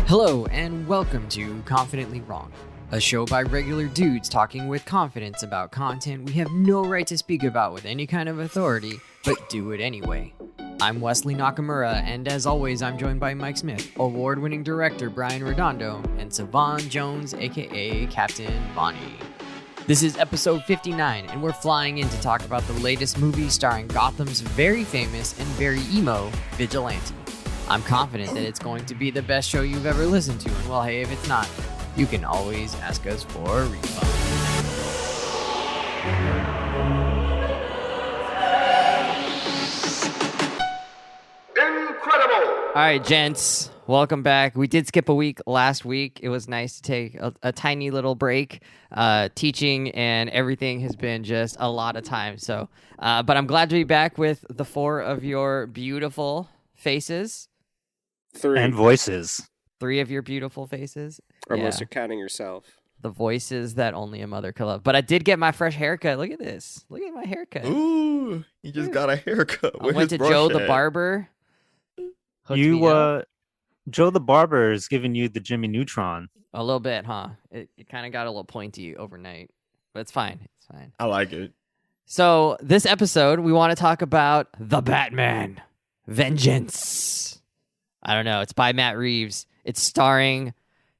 Hello, and welcome to Confidently Wrong, a show by regular dudes talking with confidence about content we have no right to speak about with any kind of authority, but do it anyway. I'm Wesley Nakamura, and as always, I'm joined by Mike Smith, award-winning director Brian Redondo, and Savon Jones, aka Captain Bonnie. This is episode 59, and we're flying in to talk about the latest movie starring Gotham's very famous and very emo Vigilante. I'm confident that it's going to be the best show you've ever listened to, and well, hey, if it's not, you can always ask us for a refund. Incredible! All right, gents, welcome back. We did skip a week last week. It was nice to take a tiny little break. Teaching and everything has been just a lot of time. So, but I'm glad to be back with the four of your beautiful faces. Three. And voices. Three of your beautiful faces. Unless you're counting yourself. The voices that only a mother could love. But I did get my fresh haircut. Look at this. Look at my haircut. Ooh, you just got a haircut. I went to Joe the barber. Joe the barber is giving you the Jimmy Neutron. A little bit, huh? It kind of got a little pointy overnight. But it's fine. It's fine. I like it. So this episode, we want to talk about The Batman. Vengeance. I don't know. It's by Matt Reeves. It's starring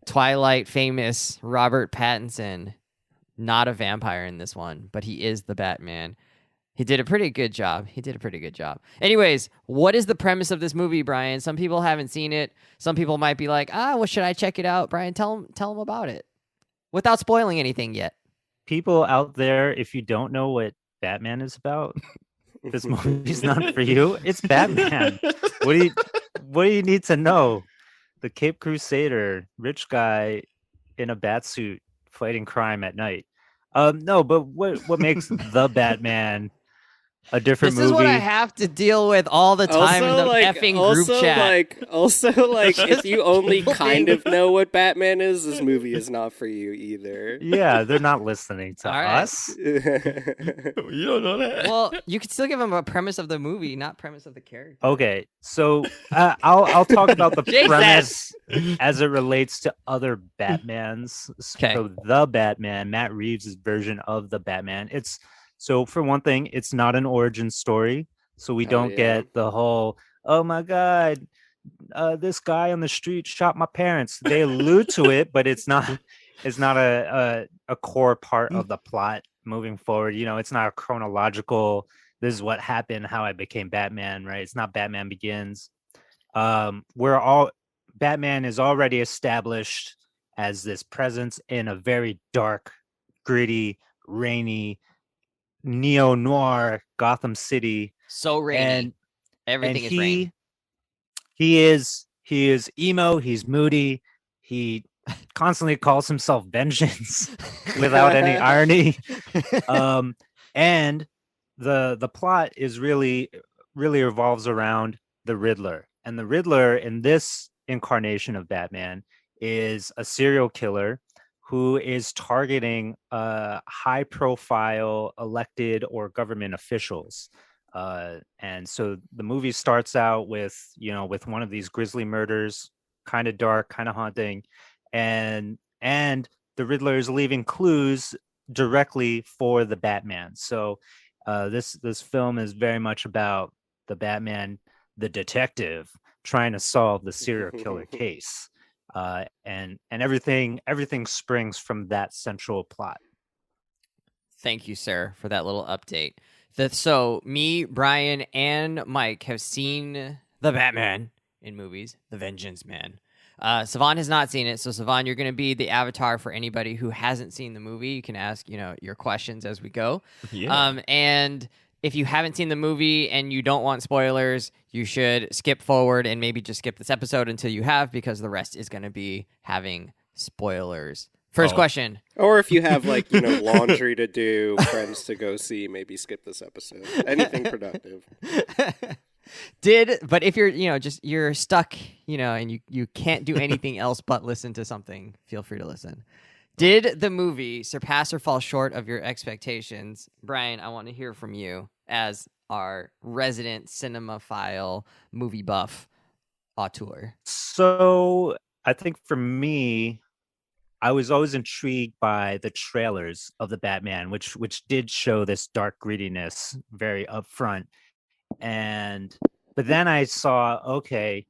Twilight famous Robert Pattinson. Not a vampire in this one, but he is the Batman. He did a pretty good job. Anyways, what is the premise of this movie, Brian? Some people haven't seen it. Some people might be like, well, should I check it out? Brian, tell them about it without spoiling anything yet. People out there, if you don't know what Batman is about, this movie's not for you. It's Batman. What do you need to know? The Caped Crusader, rich guy in a bat suit fighting crime at night. No, but what makes the Batman a different movie? This is what I have to deal with all the time in the effing group chat. If you only kind of know what Batman is, this movie is not for you either. Yeah, they're not listening to us. You don't know that. Well, you could still give them a premise of the movie, not premise of the character. Okay, so I'll talk about the premise as it relates to other Batmans. Okay. So the Batman, Matt Reeves' version of the Batman. So for one thing, it's not an origin story. So we don't get the whole, oh my God, this guy on the street shot my parents. They allude to it, but it's not a core part of the plot moving forward. You know, it's not a chronological, this is what happened, how I became Batman, right? It's not Batman Begins. Batman is already established as this presence in a very dark, gritty, rainy, neo-noir Gotham City. So rainy. Everything is rain. He is emo, he's moody, he constantly calls himself Vengeance without any irony. And the plot is really revolves around the Riddler. And the Riddler in this incarnation of Batman is a serial killer who is targeting high-profile elected or government officials. And so the movie starts out with one of these grisly murders, kind of dark, kind of haunting, and the Riddler is leaving clues directly for the Batman. So this film is very much about the Batman, the detective, trying to solve the serial killer case. And everything springs from that central plot. Thank you, sir, for that little update. So me, Brian, and Mike have seen the Batman in movies, The Vengeance Man. Savon has not seen it, so Savon, you're going to be the avatar for anybody who hasn't seen the movie. You can ask, your questions as we go. Yeah. And if you haven't seen the movie and you don't want spoilers, you should skip forward and maybe just skip this episode until you have, because the rest is going to be having spoilers. First question. Or if you have laundry to do, friends to go see, maybe skip this episode. Anything productive. But if you're, you're stuck, and you can't do anything else but listen to something, feel free to listen. Did the movie surpass or fall short of your expectations? Brian, I want to hear from you as our resident cinemaphile movie buff auteur. So I think for me, I was always intrigued by the trailers of the Batman, which did show this dark grittiness very upfront. And but then I saw, okay,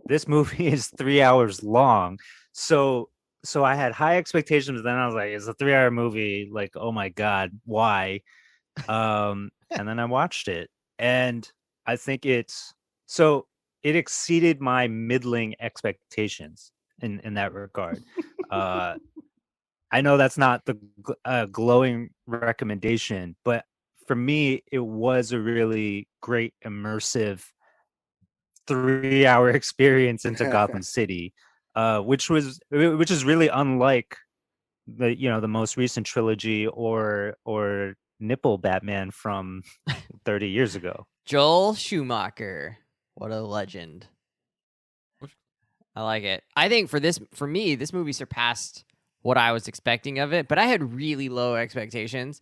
this movie is 3 hours long. So so I had high expectations. Then I was like, it's a 3 hour movie. Like, oh my God, why? And then I watched it, and I think so it exceeded my middling expectations in that regard. Uh I know that's not the glowing recommendation, but for me, it was a really great immersive 3 hour experience into Gotham City, which is really unlike the most recent trilogy or nipple Batman from 30 years ago. Joel Schumacher. What a legend. I like it. I think for me, this movie surpassed what I was expecting of it, but I had really low expectations.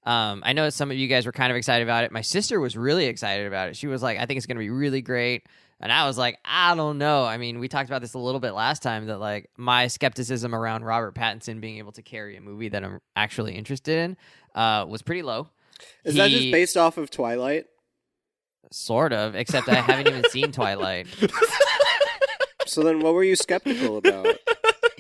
I know some of you guys were kind of excited about it. My sister was really excited about it. She was like, I think it's going to be really great. And I was like, I don't know. I mean, we talked about this a little bit last time, that like my skepticism around Robert Pattinson being able to carry a movie that I'm actually interested in was pretty low. Is that just based off of Twilight? Sort of, except I haven't even seen Twilight. So then what were you skeptical about?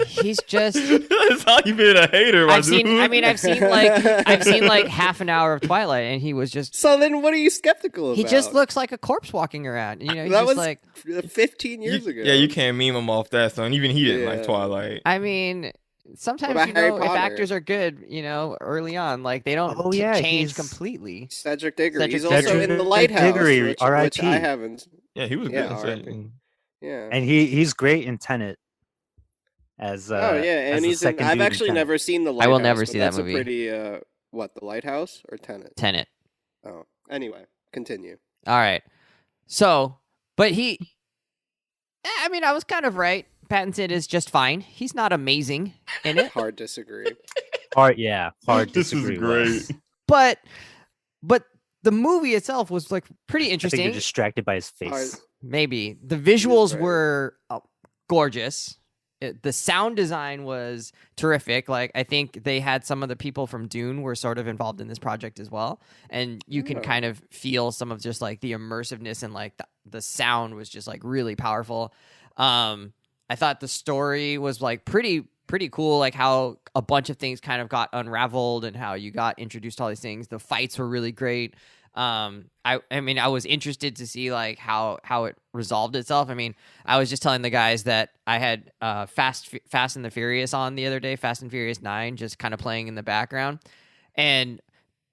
He's just That's how you been a hater, my dude. I've seen like half an hour of Twilight, and he was just. So then what are you skeptical about? He just looks like a corpse walking around. You know, he's that just was like 15 years ago. Yeah, you can't meme him off that, son. Even he didn't like Twilight. I mean, sometimes What about Harry if Potter? actors are good, early on, like they don't change completely. Cedric Diggory. He's Cedric also in The Lighthouse, Diggory, which R.I.P. I haven't. Yeah, he was good. R.I.P. Yeah. And he's great in Tenet. As and he's in, I've actually never seen The Lighthouse. I will never see that movie. That's a pretty The Lighthouse or Tenet? Tenet. Oh, anyway, continue. All right. So, but I was kind of right. Pattinson is just fine. He's not amazing in it. Hard disagree. Hard This is disagree. great. But the movie itself was like pretty I think interesting. you're distracted by his face. Maybe the visuals right. were gorgeous. The sound design was terrific. Like, I think they had some of the people from Dune were sort of involved in this project as well, and you can kind of feel some of just like the immersiveness, and like the sound was just like really powerful. I thought the story was like pretty cool, like how a bunch of things kind of got unraveled and how you got introduced to all these things. The fights were really great. I was interested to see like how it resolved itself. I mean, I was just telling the guys that I had Fast and the Furious on the other day, Fast and Furious 9, just kind of playing in the background, and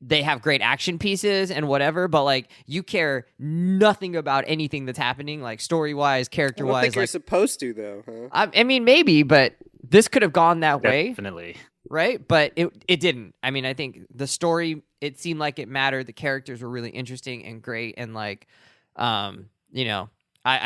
they have great action pieces and whatever, but like you care nothing about anything that's happening, like story wise, character wise. I don't think you're supposed to, though. Huh? I mean, maybe, but this could have gone that way. Definitely. Right? But it didn't. I mean, I think the story, it seemed like it mattered. The characters were really interesting and great. And like, I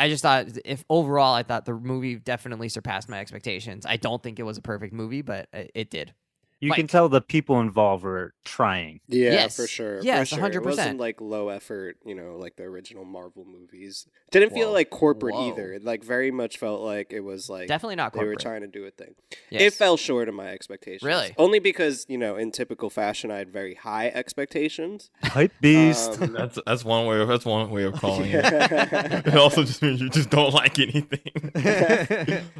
just thought I thought the movie definitely surpassed my expectations. I don't think it was a perfect movie, but it did. You can tell the people involved were trying. Yeah, yes. for sure. Yes, for sure. 100%. It wasn't like low effort, like the original Marvel movies. Didn't feel like corporate either. It like very much felt like it was like definitely not corporate. They were trying to do a thing. Yes. It fell short of my expectations. Really? Only because, in typical fashion I had very high expectations. Hype beast. That's one way of calling it. It also just means you just don't like anything.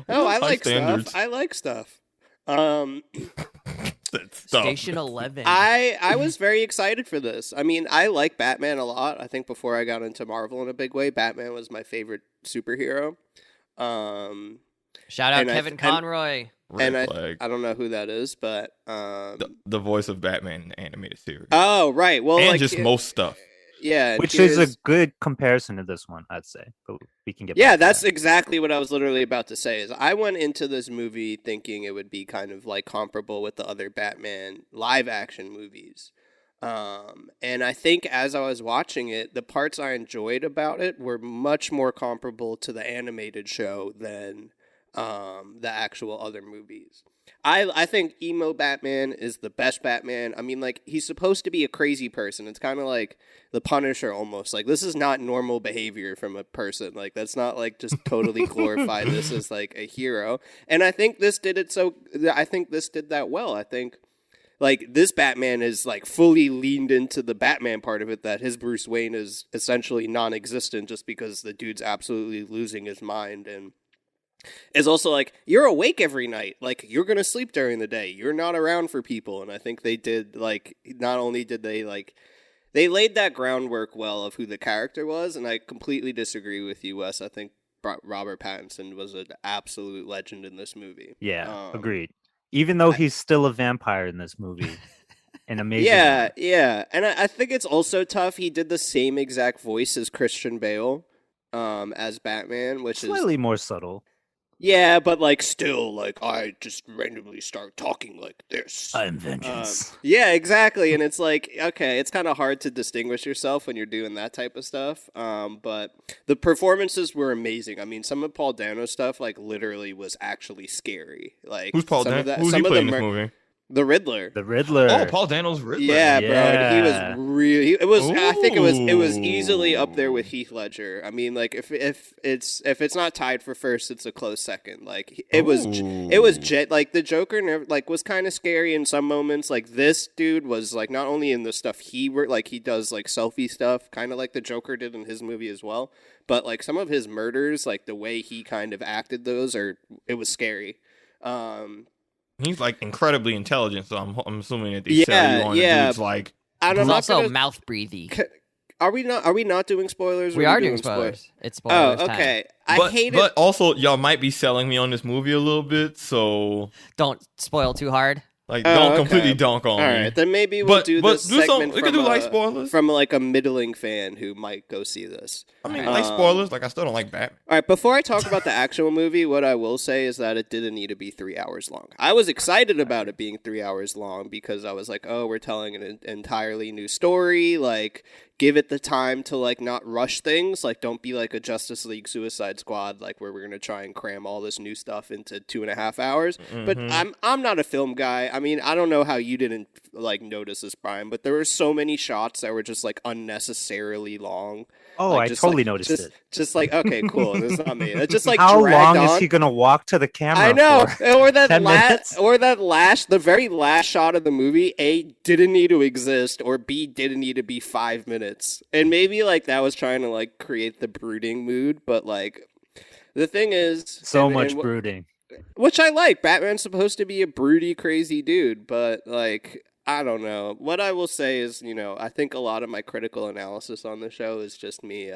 I like stuff. I like stuff. Station 11. I was very excited for this. I mean, I like Batman a lot. I think before I got into Marvel in a big way, Batman was my favorite superhero. Shout out Kevin Conroy. Red flag. I don't know who that is, but the voice of Batman in the animated series. Oh, right. Well, and just most stuff. Yeah, which is a good comparison to this one, I'd say. But we can get. Yeah, back to that's that. exactly what I was literally about to say. Is I went into this movie thinking it would be kind of like comparable with the other Batman live action movies, and I think as I was watching it, the parts I enjoyed about it were much more comparable to the animated show than the actual other movies. I think emo Batman is the best Batman. I mean, like, he's supposed to be a crazy person. It's kind of like the Punisher almost. Like, this is not normal behavior from a person. Like, that's not, like, just totally glorified. This is, like, a hero. And I think this did that well. I think, like, this Batman is, like, fully leaned into the Batman part of it, that his Bruce Wayne is essentially non-existent just because the dude's absolutely losing his mind. And is also like, you're awake every night, like, you're gonna sleep during the day, you're not around for people. And I think they did, like, not only did they, like, they laid that groundwork well of who the character was. And I completely disagree with you, Wes. I think Robert Pattinson was an absolute legend in this movie. Yeah, agreed. Even though he's still a vampire in this movie. An amazing yeah. And I think it's also tough, he did the same exact voice as Christian Bale as Batman, which is slightly more subtle. Yeah, but, like, still, like, I just randomly start talking like this. I'm vengeance. Yeah, exactly. And it's like, okay, it's kind of hard to distinguish yourself when you're doing that type of stuff. But the performances were amazing. I mean, some of Paul Dano's stuff, like, literally was actually scary. Like, who's Paul Dano? Who's he playing in this movie? The Riddler. Oh, Paul Dano's Riddler. Yeah, bro. And he was really. It was. Ooh. I think it was easily up there with Heath Ledger. I mean, like, if it's not tied for first, it's a close second. Like, it was like, the Joker never, like, was kind of scary in some moments. Like, this dude was, like, not only in the stuff he does, like, selfie stuff, kind of like the Joker did in his movie as well. But, like, some of his murders, like, the way he kind of acted those, it was scary. He's, like, incredibly intelligent, so I'm assuming that they sell you on the dude's, like... He's also mouth breathy. Are we not doing spoilers? We are doing spoilers. It's spoilers time. Okay. I hate it. But also, y'all might be selling me on this movie a little bit, so... Don't spoil too hard. Like, don't completely dunk on me. All right, then maybe we'll do this segment we could do light spoilers from, like, a middling fan who might go see this. I mean, light spoilers. Like, I still don't like Batman. All right, before I talk about the actual movie, what I will say is that it didn't need to be 3 hours long. I was excited about it being 3 hours long because I was like, oh, we're telling an entirely new story. Like, give it the time to, like, not rush things. Like, don't be like a Justice League Suicide Squad, like, where we're going to try and cram all this new stuff into 2.5 hours. Mm-hmm. But I'm not a film guy. I mean, I don't know how you didn't, like, notice this, Brian, but there were so many shots that were just, like, unnecessarily long. Oh, like, I totally noticed it. Just like, okay, cool. This is not me. It just, like, how long on. Is he gonna walk to the camera? I know, for? or that the very last shot of the movie, A, didn't need to exist, or B, didn't need to be 5 minutes. And maybe, like, that was trying to, like, create the brooding mood, but, like, the thing is, so much brooding, which I like. Batman's supposed to be a broody, crazy dude, but, like, I don't know. What I will say is, you know, I think a lot of my critical analysis on the show is just me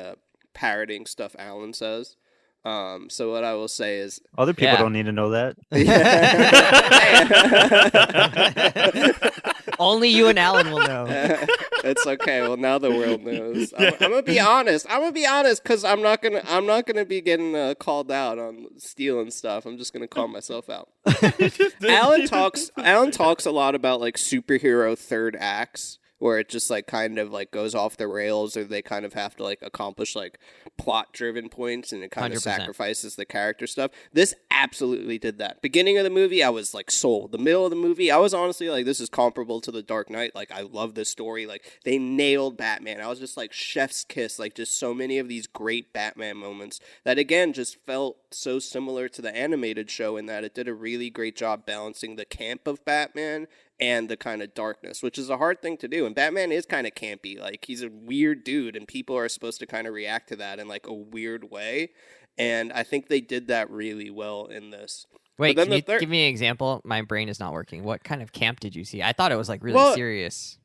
parroting stuff Alan says. So what I will say is... Other people don't need to know that. Only you and Alan will know. It's okay. Well, now the world knows. I'm gonna be honest. Because I'm not gonna be getting called out on stealing stuff. I'm just gonna call myself out. Alan talks a lot about, like, superhero third acts, where it just, like, kind of, like, goes off the rails, or they kind of have to, like, accomplish, like, plot-driven points, and it kind 100%. of sacrifices the character stuff. This absolutely did that. Beginning of the movie, I was, like, sold. The middle of the movie, I was honestly like, this is comparable to The Dark Knight. Like, I love this story. Like, they nailed Batman. I was just like, chef's kiss. Like, just so many of these great Batman moments that, again, just felt so similar to the animated show in that it did a really great job balancing the camp of Batman and the kind of darkness, which is a hard thing to do. And Batman is kind of campy. Like, he's a weird dude, and people are supposed to kind of react to that in, like, a weird way. And I think they did that really well in this. Wait, can you give me an example? My brain is not working. What kind of camp did you see? I thought it was, like, really serious.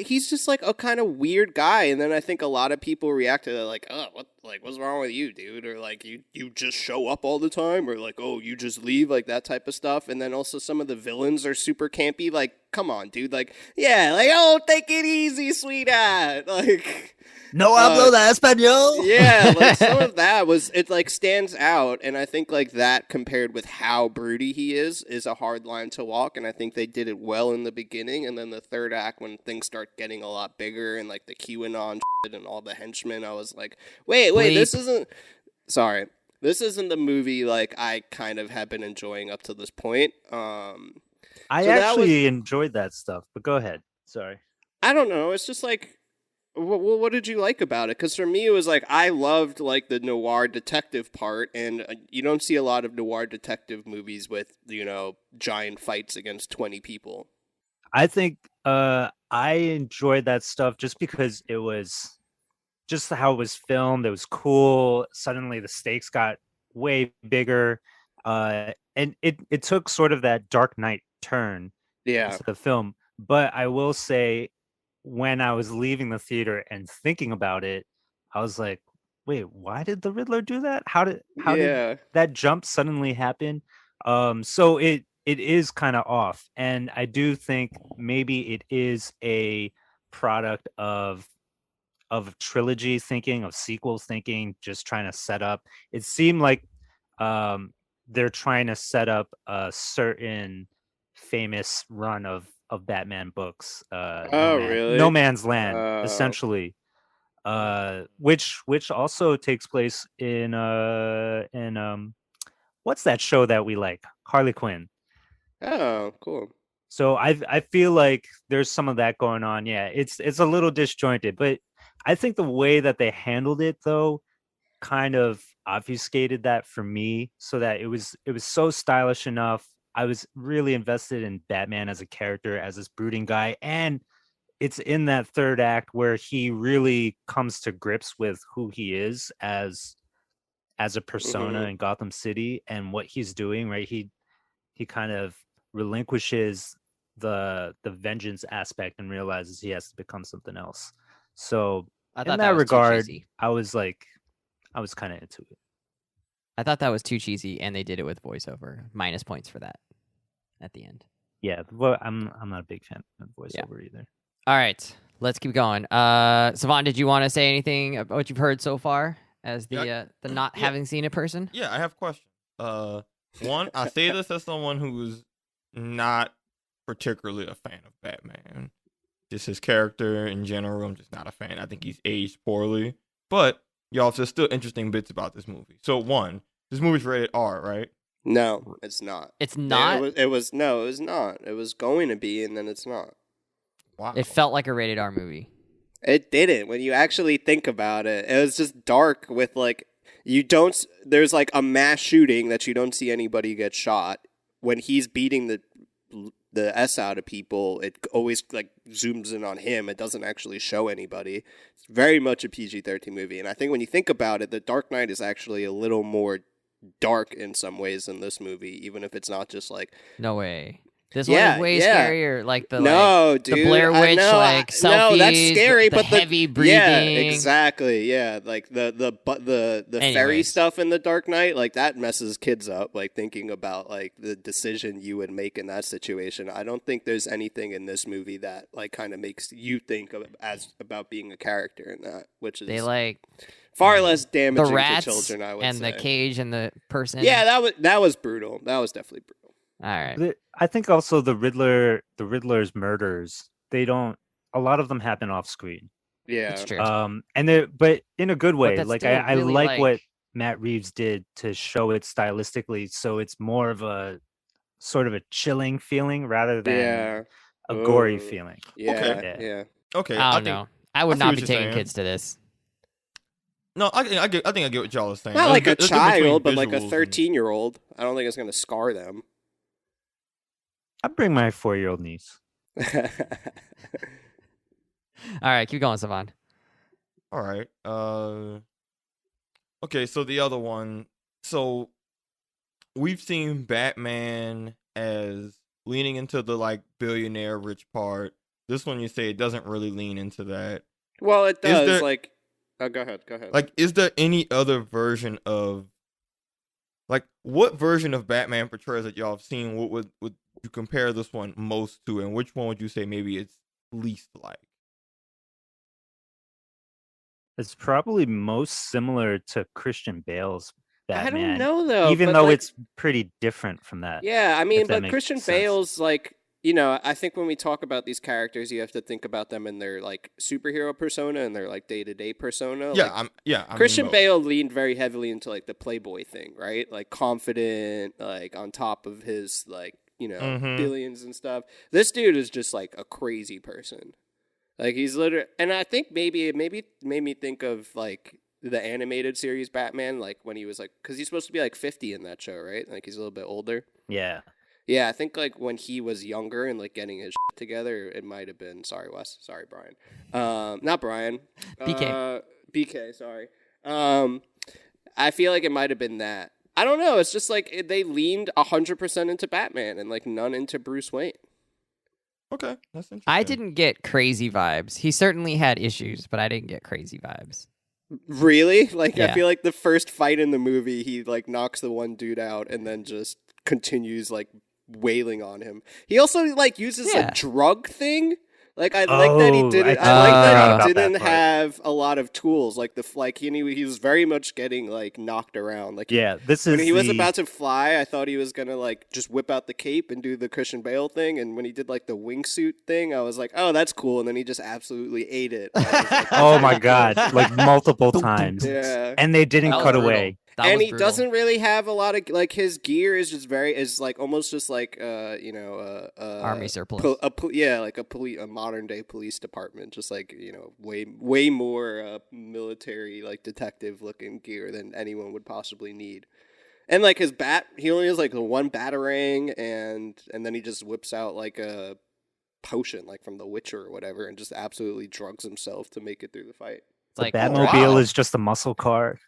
He's just, like, a kind of weird guy, and then I think a lot of people react to that, like, oh, what's wrong with you, dude? Or, like, you just show up all the time, or, like, oh, you just leave, like, that type of stuff. And then also some of the villains are super campy. Like, come on, dude. Like, yeah, like, oh, take it easy, sweetheart. Like, no hablo de español. Yeah, like, some of that it, like, stands out, and I think, like, that compared with how broody he is a hard line to walk, and I think they did it well in the beginning, and then the third act, when things start getting a lot bigger, and, like, the QAnon shit and all the henchmen, I was like, wait, this isn't... Sorry. This isn't the movie like I kind of have been enjoying up to this point. I So that actually enjoyed that stuff, but go ahead. Sorry. I don't know. It's just like, what did you like about it? Because for me, it was like I loved like the noir detective part, and you don't see a lot of noir detective movies with giant fights against 20 people. I think I enjoyed that stuff just because it was just how it was filmed. It was cool. Suddenly the stakes got way bigger. And it took sort of that Dark Knight turn Yeah. to the film. But I will say, when I was leaving the theater and thinking about it, I was like, wait, why did the Riddler do that? How did that jump suddenly happen? So it is kind of off. And I do think maybe it is a product of trilogy thinking, of sequels thinking, just trying to set up. It seemed like they're trying to set up a certain famous run of Batman books. Really? No Man's Land, essentially. Which also takes place in what's that show that we like? Harley Quinn. Oh, cool. So I feel like there's some of that going on. Yeah, it's a little disjointed, but I think the way that they handled it though kind of obfuscated that for me, so that it was so stylish enough. I was really invested in Batman as a character, as this brooding guy, and it's in that third act where he really comes to grips with who he is as a persona in Gotham City and what he's doing, right? He kind of relinquishes the vengeance aspect and realizes he has to become something else. So in that regard, I was kind of into it. I thought that was too cheesy, and they did it with voiceover. Minus points for that at the end. Yeah, well, I'm not a big fan of voiceover either. All right, let's keep going. Savon, did you want to say anything about what you've heard so far as the not having seen a person? Yeah, I have questions. One, I say this as someone who's not particularly a fan of Batman. Just his character in general, I'm just not a fan. I think he's aged poorly. But y'all, there's still interesting bits about this movie. So one, this movie's rated R, right? No, it's not. It's not? It was not. It was going to be, and then it's not. Wow. It felt like a rated R movie. It didn't. When you actually think about it, it was just dark with like, there's like a mass shooting that you don't see anybody get shot. When he's beating the S out of people, it always like zooms in on him. It doesn't actually show anybody. It's very much a PG-13 movie. And I think when you think about it, The Dark Knight is actually a little more dark in some ways than this movie, even if it's not just like... No way. This one is way scarier, like the dude, the Blair Witch, selfies. No, that's scary, the but heavy breathing. Yeah, exactly. Yeah, like the fairy stuff in The Dark Knight, like that messes kids up. Like thinking about like the decision you would make in that situation. I don't think there's anything in this movie that like kind of makes you think about being a character in that, which is far less damaging the rats to children. I would and say. The cage and the person. Yeah, that was brutal. That was definitely brutal. All right. I think also the Riddler's murders, a lot of them happen off screen. Yeah. It's true. But in a good way. Like I really like what Matt Reeves did to show it stylistically, so it's more of a sort of a chilling feeling rather than a gory feeling. Yeah. Okay. I don't know. I would not be taking kids to this. No, I think I get what y'all are saying. Not like a child, but like a 13-year-old. I don't think it's going to scar them. I'd bring my 4-year-old niece. All right, keep going, Savon. All right. Okay, so the other one. So we've seen Batman as leaning into the like billionaire rich part. This one, you say it doesn't really lean into that. Well, it does. Go ahead. Like, is there any other version of, like, what version of Batman portrayals that y'all have seen? What would you compare this one most to, and which one would you say maybe it's least like? It's probably most similar to Christian Bale's Batman. I don't know though, even though it's pretty different from that. Yeah, I mean, but Christian Bale's like you know, I think when we talk about these characters, you have to think about them in their like superhero persona and their like day-to-day persona. Yeah, Like, I Christian mean, Bale leaned very heavily into like the playboy thing, right? Like confident, like on top of his like, you know, Mhm. billions and stuff. This dude is just like a crazy person. Like he's literally, and I think maybe it made me think of like the animated series Batman, like when he was like, because he's supposed to be like 50 in that show, right? Like he's a little bit older. Yeah. Yeah, I think like when he was younger and like getting his shit together, it might have been. Sorry, Wes. Sorry, Brian. Not Brian. BK. BK. Sorry. I feel like it might have been that. I don't know. It's just like they leaned 100% into Batman and like none into Bruce Wayne. Okay, that's interesting. I didn't get crazy vibes. He certainly had issues, but I didn't get crazy vibes. Really? Like Yeah. I feel like the first fight in the movie, he like knocks the one dude out and then just continues like wailing on him. He also like uses Yeah. a drug thing. Like I like that he Oh, didn't. I I like totally that forgot he about that didn't part. have a lot of tools. Like he was very much getting like knocked around. Like Yeah, this is when he was the- about to fly, I thought he was gonna like just whip out the cape and do the Christian Bale thing. And when he did like the wingsuit thing, I was like, oh, that's cool. And then he just absolutely ate it. I was like, Oh my god, like multiple times. yeah. And they didn't That cut was brutal. away. That And was he brutal. doesn't really have a lot of like his gear is just is like almost just like you know Army surplus. like a modern day police department, just like, you know, way more military like detective looking gear than anyone would possibly need. And like his he only has like the one batarang, and then he just whips out like a potion like from The Witcher or whatever and just absolutely drugs himself to make it through the fight. It's like, Batmobile wow. is just a muscle car,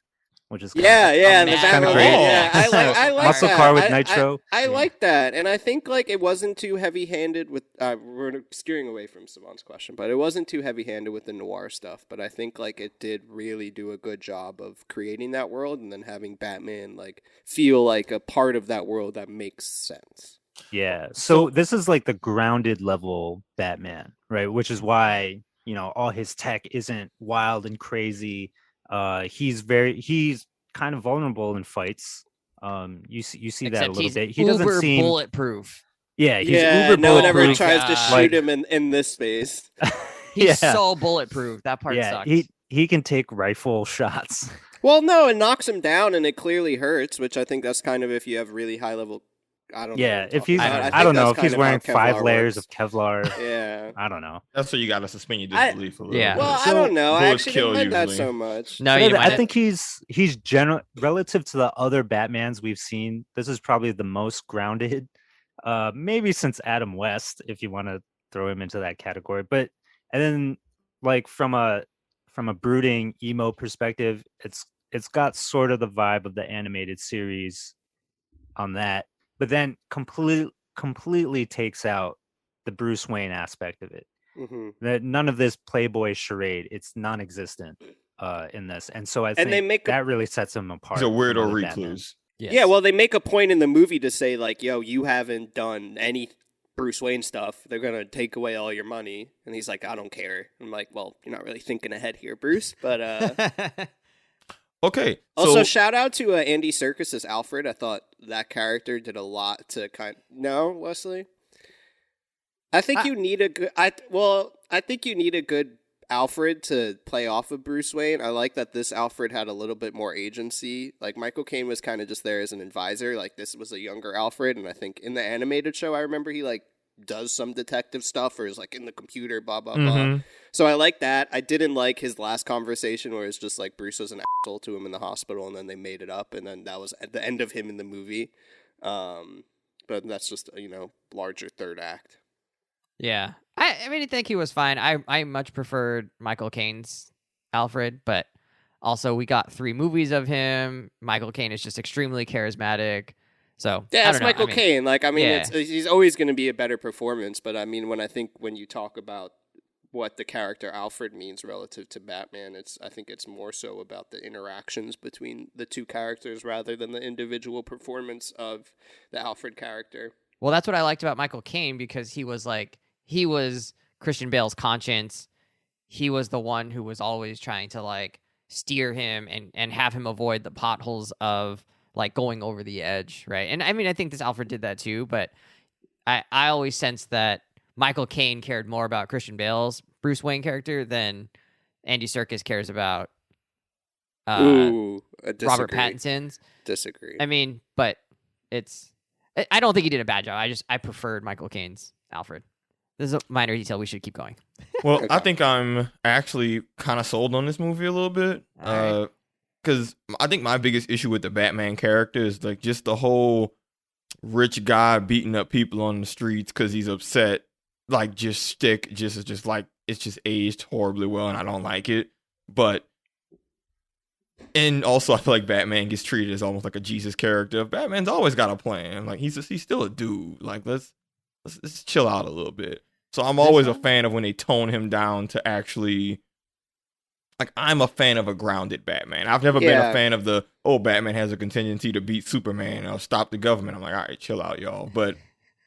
which is Yeah, a the mad kinda Batmobile. great. Yeah, I like muscle that. car with I- nitro. I Yeah. like that, and I think like it wasn't too heavy-handed with. We're steering away from Savon's question, but it wasn't too heavy-handed with the noir stuff. But I think like it did really do a good job of creating that world, and then having Batman like feel like a part of that world that makes sense. Yeah. So this is like the grounded level Batman, right? Which is why, you know, all his tech isn't wild and crazy. He's kind of vulnerable in fights. You see that a except little he's bit. He doesn't uber seem bulletproof. Yeah, he's Yeah, uber no one ever bulletproof. tries to God. shoot Like- him in this space. He's Yeah. so bulletproof. That part Yeah, sucks. he can take rifle shots. Well, no, it knocks him down, and it clearly hurts, which I think that's kind of if you have really high level. I don't know. Yeah, what I'm if he's talking I about. I don't think know that's if he's kind of how wearing 5 Kevlar layers works. of Kevlar. Yeah. I don't know. That's what you gotta suspend your I- disbelief a little Yeah. bit. Well, I So- don't know. I Bullets actually kill didn't mind that usually. so much. No, But you I might. think he's general relative to the other Batmans we've seen. This is probably the most grounded, maybe since Adam West, if you want to throw him into that category. But and then like from a brooding emo perspective, it's got sort of the vibe of the animated series on that, but then completely takes out the Bruce Wayne aspect of it. hmm That none of this playboy charade, it's non-existent in this, and so I And think they make a- that really sets him apart. He's a from weirdo other Batmans. recluse. Yes. Yeah, well, they make a point in the movie to say, like, yo, you haven't done any Bruce Wayne stuff. They're going to take away all your money. And he's like, I don't care. I'm like, well, you're not really thinking ahead here, Bruce. But Okay. also, so shout out to Andy Serkis as Alfred. I thought that character did a lot to No, Wesley? I think you need a good... I think you need a good Alfred to play off of Bruce Wayne. I like that this Alfred had a little bit more agency. Like, Michael Caine was kind of just there as an advisor. Like, this was a younger Alfred, and I think in the animated show, I remember he, like, does some detective stuff or is, like, in the computer, blah, blah, blah. Mhm. So I like that. I didn't like his last conversation where it's just, like, Bruce was an asshole to him in the hospital, and then they made it up, and then that was at the end of him in the movie. But that's just, larger third act. Yeah. I mean, I think he was fine. I much preferred Michael Caine's Alfred, but also we got 3 movies of him. Michael Caine is just extremely charismatic. So Yeah, I it's don't know. Michael Caine. Like, I mean, yeah. he's always going to be a better performance. But I mean, when you talk about what the character Alfred means relative to Batman, I think it's more so about the interactions between the two characters rather than the individual performance of the Alfred character. Well, that's what I liked about Michael Caine because he was Christian Bale's conscience. He was the one who was always trying to like steer him and have him avoid the potholes of like going over the edge, right? And I mean, I think this Alfred did that too, but I always sensed that Michael Caine cared more about Christian Bale's Bruce Wayne character than Andy Serkis cares about Ooh, I Robert disagree. Pattinson's. Disagree. I mean, but I don't think he did a bad job. I preferred Michael Caine's Alfred. This is a minor detail. We should keep going. Well, Okay. I think I'm actually kind of sold on this movie a little bit. All right. Because I think my biggest issue with the Batman character is like just the whole rich guy beating up people on the streets because he's upset. Like just like it's just aged horribly well, and I don't like it. But and also I feel like Batman gets treated as almost like a Jesus character. Batman's always got a plan. Like he's still a dude. Like let's chill out a little bit. So I'm always a fan of when they tone him down to actually. Like, I'm a fan of a grounded Batman. I've never been a fan of Batman has a contingency to beat Superman or stop the government. I'm like, all right, chill out, y'all. But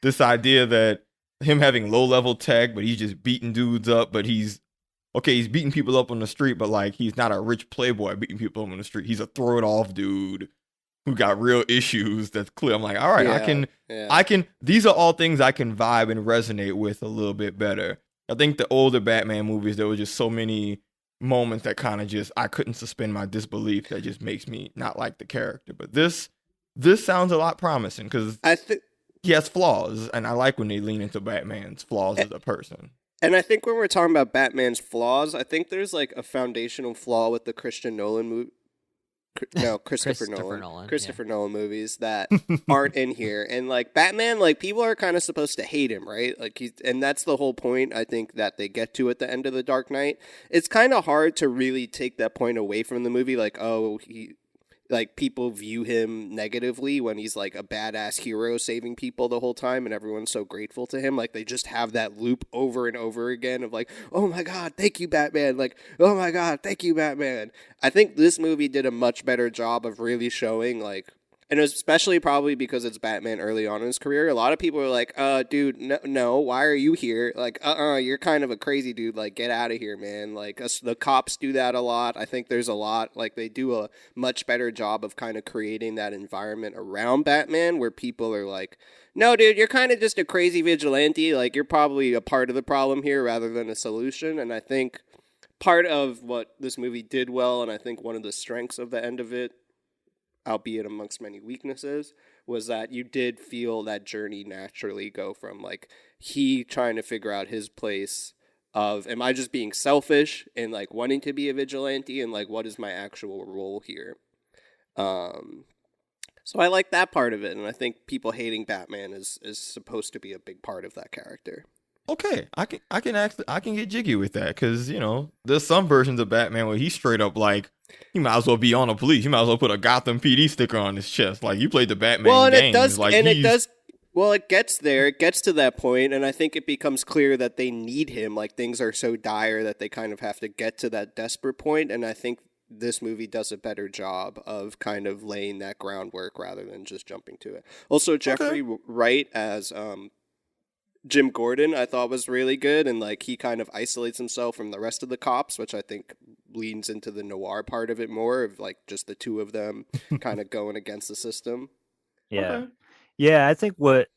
this idea that him having low-level tech, but he's just beating dudes up, but he's beating people up on the street, but, like, he's not a rich playboy beating people up on the street. He's a throw-it-off dude who got real issues that's clear. I'm like, all right, I can, these are all things I can vibe and resonate with a little bit better. I think the older Batman movies, there were just so many moments that kind of just I couldn't suspend my disbelief that just makes me not like the character. But this sounds a lot promising because I think he has flaws, and I like when they lean into Batman's flaws as a person. And I think when we're talking about Batman's flaws, I think there's like a foundational flaw with the Christopher Nolan movies that aren't in here. And like Batman, like people are kind of supposed to hate him, right? Like and that's the whole point I think that they get to at the end of The Dark Knight. It's kind of hard to really take that point away from the movie, like, oh, like people view him negatively when he's like a badass hero saving people the whole time and everyone's so grateful to him. Like they just have that loop over and over again of like, oh my God, thank you, Batman. Like, oh my God, thank you, Batman. I think this movie did a much better job of really showing like, and especially probably because it's Batman early on in his career. A lot of people are like, dude, no, why are you here? Like, you're kind of a crazy dude. Like, get out of here, man. Like, the cops do that a lot. I think there's a lot, like, they do a much better job of kind of creating that environment around Batman where people are like, no, dude, you're kind of just a crazy vigilante. Like, you're probably a part of the problem here rather than a solution. And I think part of what this movie did well, and I think one of the strengths of the end of it, albeit amongst many weaknesses, was that you did feel that journey naturally go from like he trying to figure out his place of, am I just being selfish and like wanting to be a vigilante, and like what is my actual role here? So I like that part of it, and I think people hating Batman is supposed to be a big part of that character. Okay, I can get jiggy with that because you know there's some versions of Batman where he's straight up like he might as well be on the police. He might as well put a Gotham PD sticker on his chest. Like you played the Batman games. Well, it gets there. It gets to that point, and I think it becomes clear that they need him. Like things are so dire that they kind of have to get to that desperate point, and I think this movie does a better job of kind of laying that groundwork rather than just jumping to it. Also, Jeffrey Wright as Jim Gordon, I thought was really good, and like he kind of isolates himself from the rest of the cops, which I think leans into the noir part of it more, of like just the two of them kind of going against the system. Yeah. Okay. Yeah, I think what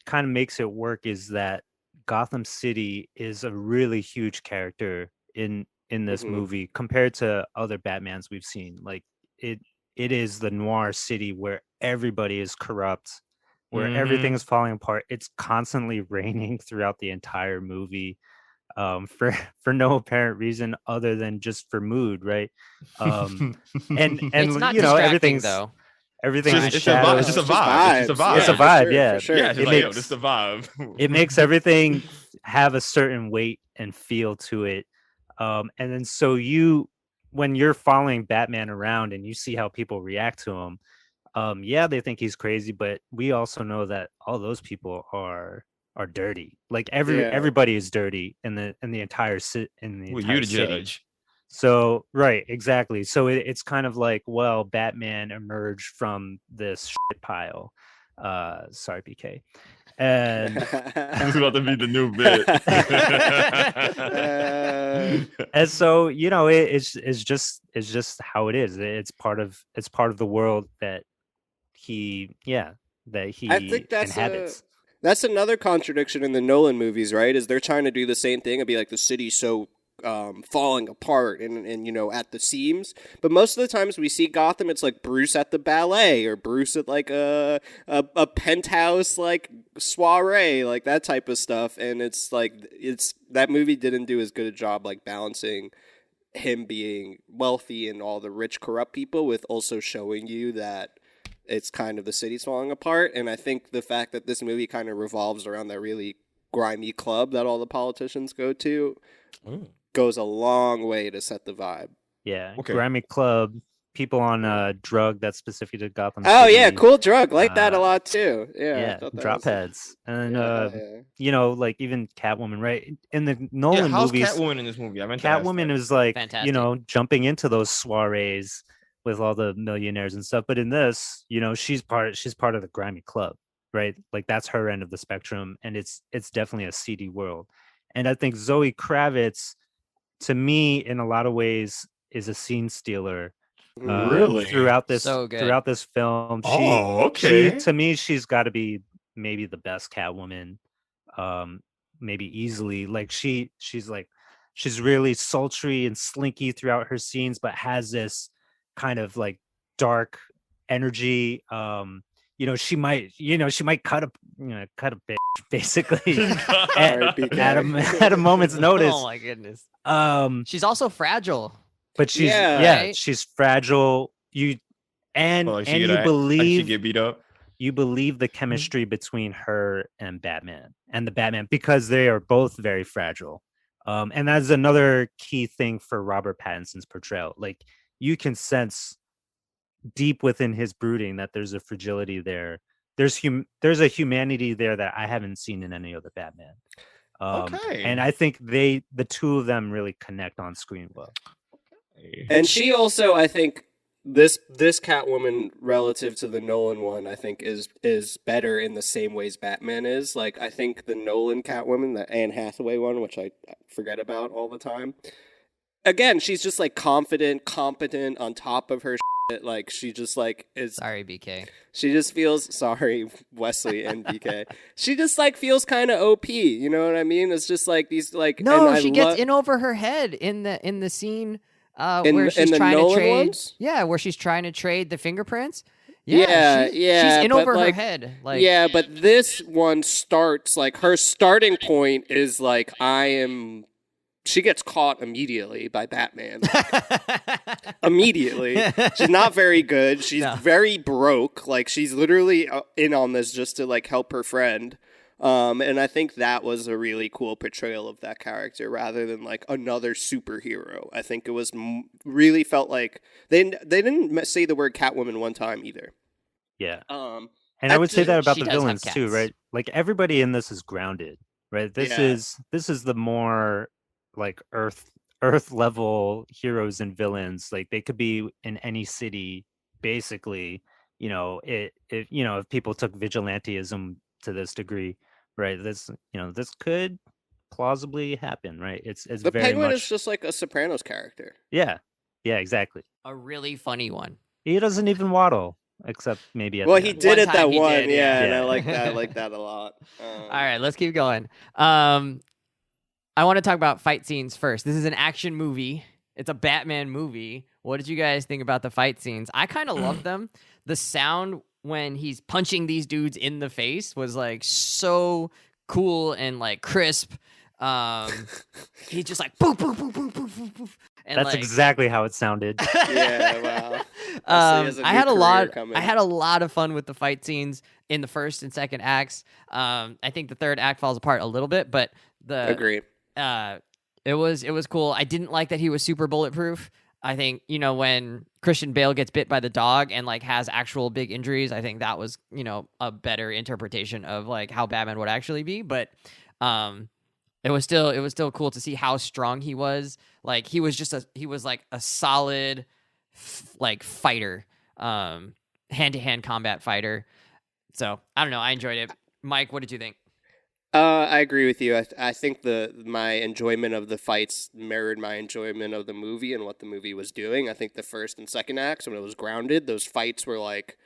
kind of makes it work is that Gotham City is a really huge character in this movie compared to other Batmans we've seen. Like it is the noir city where everybody is corrupt, where everything is falling apart. It's constantly raining throughout the entire movie, for no apparent reason other than just for mood, right? And It's not you know, everything's though. Everything's It's shadows. just a vibe. It's just a vibe. It's a vibe, for yeah. sure. Yeah, it's It just like, yo, makes- this is a vibe. It makes everything have a certain weight and feel to it. And then so when you're following Batman around and you see how people react to him, yeah, they think he's crazy, but we also know that all those people are dirty. Like everybody is dirty in the entire city. Well, you the judge. So right, exactly. So it's kind of like, well, Batman emerged from this shit pile. Sorry, PK. And This is about to be the new bit. and so you know, it's just how it is. It's part of the world that he I think inhabits. That's another contradiction in the Nolan movies, right? Is they're trying to do the same thing and be like the city's so falling apart and at the seams. But most of the times we see Gotham, it's like Bruce at the ballet or Bruce at like a penthouse like soiree, like that type of stuff. And it's like that movie didn't do as good a job like balancing him being wealthy and all the rich corrupt people with also showing you that it's kind of the city's falling apart. And I think the fact that this movie kind of revolves around that really grimy club that all the politicians go to goes a long way to set the vibe. Yeah, Okay. grimy club, people on a drug that's specific to Gotham Oh City. yeah, cool drug. Like that a lot too. Yeah. Yeah, I thought that drop was- heads. And yeah. like even Catwoman, right? In the Nolan how's movies, Catwoman in this movie? I meant to ask Catwoman that. is like, Fantastic. jumping into those soirees with all the millionaires and stuff. But in this, she's part of the grimy club, right? Like that's her end of the spectrum, and it's definitely a seedy world. And I think Zoe Kravitz, to me, in a lot of ways, is a scene stealer. Really? Throughout this So good. throughout this film, okay. to me, she's got to be maybe the best Catwoman, maybe easily. Like she's really sultry and slinky throughout her scenes, but has this kind of like dark energy. She might cut a bitch basically at a moment's notice. Oh my goodness. Um, She's also fragile. but she's Yeah. Right? she's fragile. You She get beat up. you believe the chemistry between her and the Batman because they are both very fragile. And that's another key thing for Robert Pattinson's portrayal. Like you can sense deep within his brooding that there's a fragility there. There's a humanity there that I haven't seen in any other Batman. Okay. And I think the two of them really connect on screen well. And she also, I think, this Catwoman relative to the Nolan one, I think is better in the same ways Batman is. Like I think the Nolan Catwoman, the Anne Hathaway one, which I forget about all the time. Again, she's just like confident, competent, on top of her shit. Like she just like is. Sorry, BK. She just feels sorry, Wesley and BK. She just like feels kind of OP. You know what I mean? It's just like these like. No, and she gets in over her head in the scene where she's in the trying Nolan to trade. ones? Yeah, where she's trying to trade the fingerprints. Yeah, she's in but, over her like, head. Like, yeah, but this one starts like her starting point is like she gets caught immediately by Batman. Immediately. She's not very good. She's very broke. Like she's literally in on this just to like help her friend. And I think that was a really cool portrayal of that character rather than like another superhero. I think it was really felt like they didn't say the word Catwoman one time either. Yeah. And I would say that about she the does have villains too, cats. right? Like everybody in this is grounded, right? This is the more like earth level heroes and villains. Like they could be in any city, basically. If people took vigilantism to this degree, right? This could plausibly happen, right? It's the very Penguin much is just like a Sopranos character. yeah, exactly. a really funny one. He doesn't even waddle, except maybe at Well, the he end. did One it time that he one, did, yeah. and I Yeah. like that a lot. All right, let's keep going. I want to talk about fight scenes first. This is an action movie. It's a Batman movie. What did you guys think about the fight scenes? I kind of love them. The sound when he's punching these dudes in the face was like so cool and like crisp. He's just like boop boop boop boop boop boop boop. And That's exactly how it sounded. Yeah, wow. I had a lot of fun with the fight scenes in the first and second acts. I think the third act falls apart a little bit, but Agree. It was cool. I didn't like that he was super bulletproof. I think, when Christian Bale gets bit by the dog and like has actual big injuries, I think that was, a better interpretation of like how Batman would actually be. But it was still cool to see how strong he was. Like he was like a solid like fighter, hand-to-hand combat fighter. So I don't know. I enjoyed it. Mike, what did you think? I agree with you. I think my enjoyment of the fights mirrored my enjoyment of the movie and what the movie was doing. I think the first and second acts, when it was grounded, those fights were like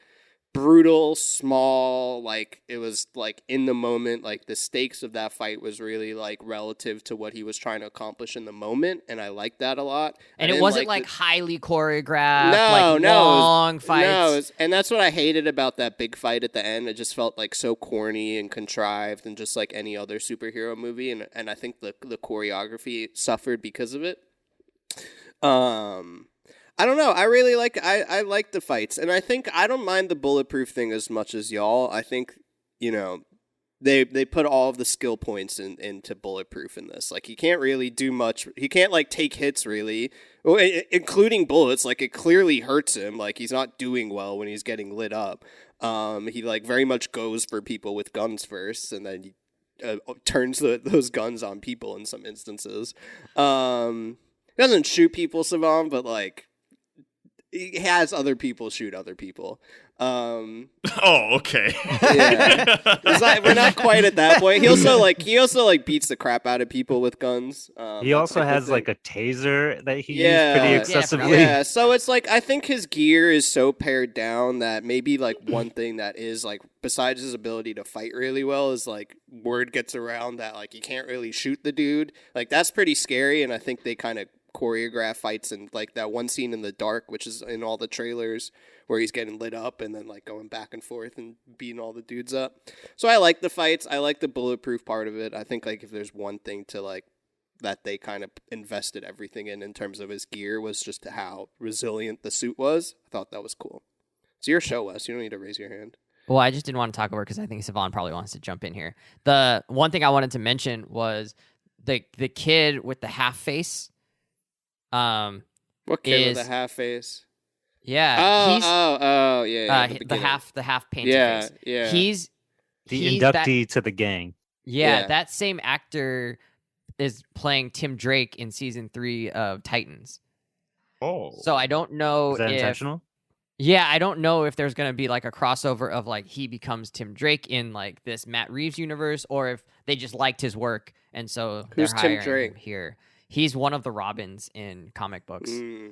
brutal, small, like it was like in the moment, like the stakes of that fight was really like relative to what he was trying to accomplish in the moment, and I liked that a lot. And it wasn't like highly choreographed, no, like no, long fights. No, and that's what I hated about that big fight at the end. It just felt like so corny and contrived, and just like any other superhero movie. And I think the choreography suffered because of it. I don't know. I really I like the fights, and I think I don't mind the bulletproof thing as much as y'all. I think they put all of the skill points into bulletproof in this. Like he can't really do much. He can't like take hits really, including bullets. Like it clearly hurts him. Like he's not doing well when he's getting lit up. He like very much goes for people with guns first, and then turns those guns on people in some instances. He doesn't shoot people, Savon, but like. He has other people shoot other people. Oh, okay. Yeah, we're not quite at that point. He also beats the crap out of people with guns. He also has like a taser that he used pretty excessively. Yeah, so it's like I think his gear is so pared down that maybe like one thing that is like besides his ability to fight really well is like word gets around that like you can't really shoot the dude. Like that's pretty scary, and I think they kind of choreograph fights and like that one scene in the dark, which is in all the trailers where he's getting lit up and then like going back and forth and beating all the dudes up. So I like the fights. I like the bulletproof part of it. I think like if there's one thing to like that they kind of invested everything in terms of his gear was just how resilient the suit was. I thought that was cool. It's your show, Wes. You don't need to raise your hand. Well, I just didn't want to talk over because I think Savon probably wants to jump in here. The one thing I wanted to mention was the kid with the half face. What kid with a half face? Yeah. Yeah. The half painted face. Yeah. He's inductee to the gang. Yeah, that same actor is playing Tim Drake in season 3 of Titans. Oh. So I don't know Is that intentional? Yeah, I don't know if there's going to be like a crossover of like he becomes Tim Drake in like this Matt Reeves universe, or if they just liked his work and so who's they're Tim hiring Drake him here. He's one of the Robins in comic books. Okay.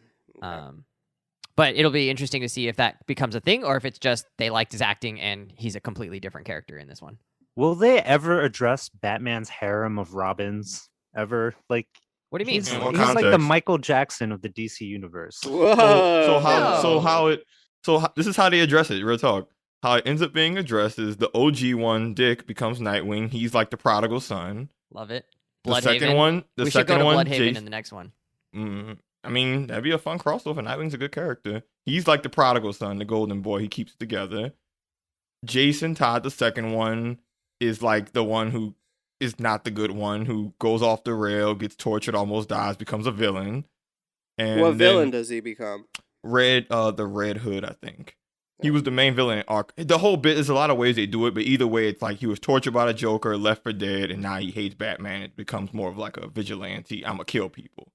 But it'll be interesting to see if that becomes a thing or if it's just they liked his acting and he's a completely different character in this one. Will they ever address Batman's harem of Robins ever? Like, what do you mean? He's like the Michael Jackson of the DC universe. Whoa. This is how they address it. Real talk. How it ends up being addressed is the OG one, Dick, becomes Nightwing. He's like the prodigal son. Love it. The second one, we should go to Bloodhaven in the next one. I mean, that'd be a fun crossover. Nightwing's a good character. He's like the prodigal son, the golden boy. He keeps it together. Jason Todd, the second one, is like the one who is not the good one, who goes off the rail, gets tortured, almost dies, becomes a villain. And what villain does he become? The Red Hood, I think. He was the main villain in Ark. The whole bit, there's a lot of ways they do it, but either way, it's like he was tortured by the Joker, left for dead, and now he hates Batman. It becomes more of like a vigilante. I'm gonna kill people.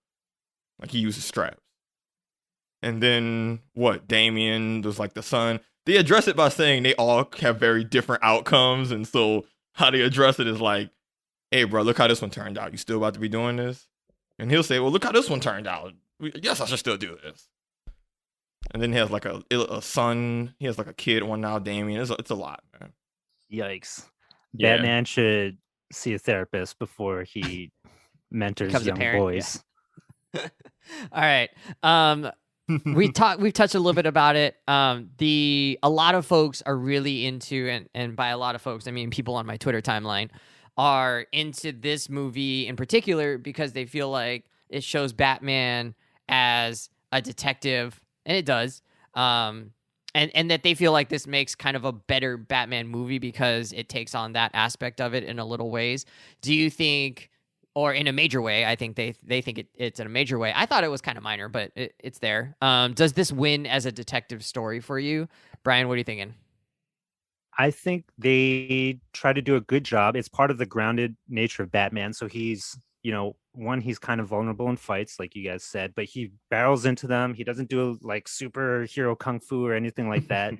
Like he uses straps. And then Damien was like the son. They address it by saying they all have very different outcomes, and so how they address it is like, hey, bro, look how this one turned out. You still about to be doing this? And he'll say, well, look how this one turned out. Yes, I should still do this. And then he has like a son. He has like a kid one now, Damien. It's a lot, man. Yikes. Yeah. Batman should see a therapist before he mentors Becomes young boys. Yeah. All right. We've touched a little bit about it. A lot of folks are really into, and by a lot of folks, I mean people on my Twitter timeline, are into this movie in particular because they feel like it shows Batman as a detective. And it does. And that they feel like this makes kind of a better Batman movie because it takes on that aspect of it in a little ways. Do you think, or in a major way, I think they think it's in a major way. I thought it was kind of minor, but it's there. Does this win as a detective story for you? Brian, what are you thinking? I think they try to do a good job. It's part of the grounded nature of Batman. So he's, he's kind of vulnerable in fights, like you guys said, but he barrels into them. He doesn't do like superhero kung fu or anything like that.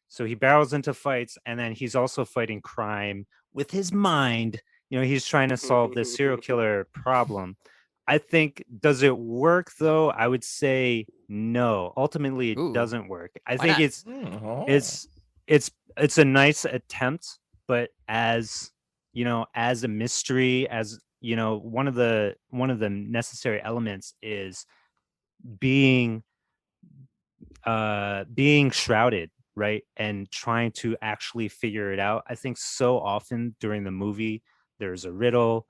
So he barrels into fights, and then he's also fighting crime with his mind. He's trying to solve this serial killer problem. I think, does it work though? I would say no. Ultimately, it Ooh. doesn't work. I Why think not? it's a nice attempt, but as as a mystery, as one of the necessary elements is being being shrouded, right, and trying to actually figure it out. I think so often during the movie there's a riddle,